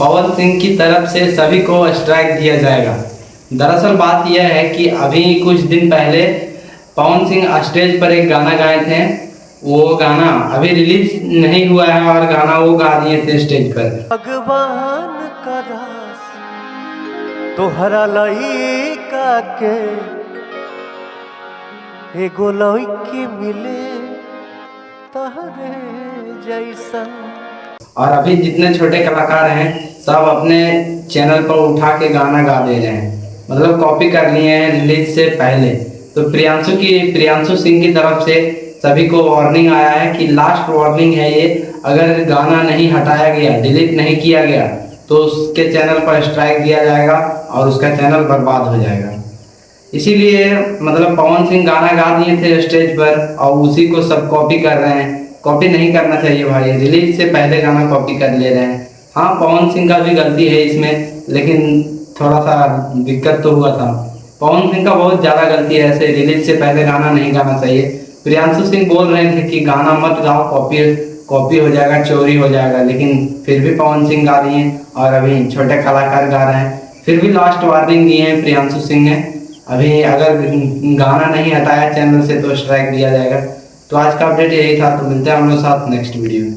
पवन सिंह की तरफ से सभी को स्ट्राइक दिया जाएगा। दरअसल बात यह है कि अभी कुछ दिन पहले पवन सिंह स्टेज पर एक गाना गाए थे। वो गाना अभी रिलीज नहीं हुआ है और गाना वो गा दिए थे स्टेज पर। भगवान का दास तोहरा लइका के एगो लइकी मिले तहरे जैसा। और अभी जितने छोटे कलाकार हैं सब अपने चैनल पर उठा के गाना गा दे रहे हैं, मतलब कॉपी कर लिए हैं रिलीज से पहले। तो प्रियांशु सिंह की तरफ से सभी को वार्निंग आया है कि लास्ट वार्निंग है ये, अगर गाना नहीं हटाया गया, डिलीट नहीं किया गया तो उसके चैनल पर स्ट्राइक दिया जाएगा और उसका चैनल बर्बाद हो जाएगा। इसीलिए मतलब पवन सिंह गाना गा दिए थे स्टेज पर और उसी को सब कॉपी कर रहे हैं। कॉपी नहीं करना चाहिए भाई, रिलीज से पहले गाना कॉपी कर ले रहे हैं। हाँ, पवन सिंह का भी गलती है इसमें, लेकिन थोड़ा सा दिक्कत तो हुआ था। पवन सिंह का बहुत ज़्यादा गलती है, ऐसे रिलीज से पहले गाना नहीं गाना चाहिए। प्रियांशु सिंह बोल रहे थे कि गाना मत गाओ, कॉपी हो जाएगा, चोरी हो जाएगा, लेकिन फिर भी पवन सिंह गा दिए और अभी छोटे कलाकार गा रहे हैं। फिर भी लास्ट वार्निंग दिए हैं प्रियांशु सिंह ने, अभी अगर गाना नहीं हटाया चैनल से तो स्ट्राइक दिया जाएगा। तो आज का अपडेट यही था, तो मिलते हैं हम लोग साथ नेक्स्ट वीडियो में।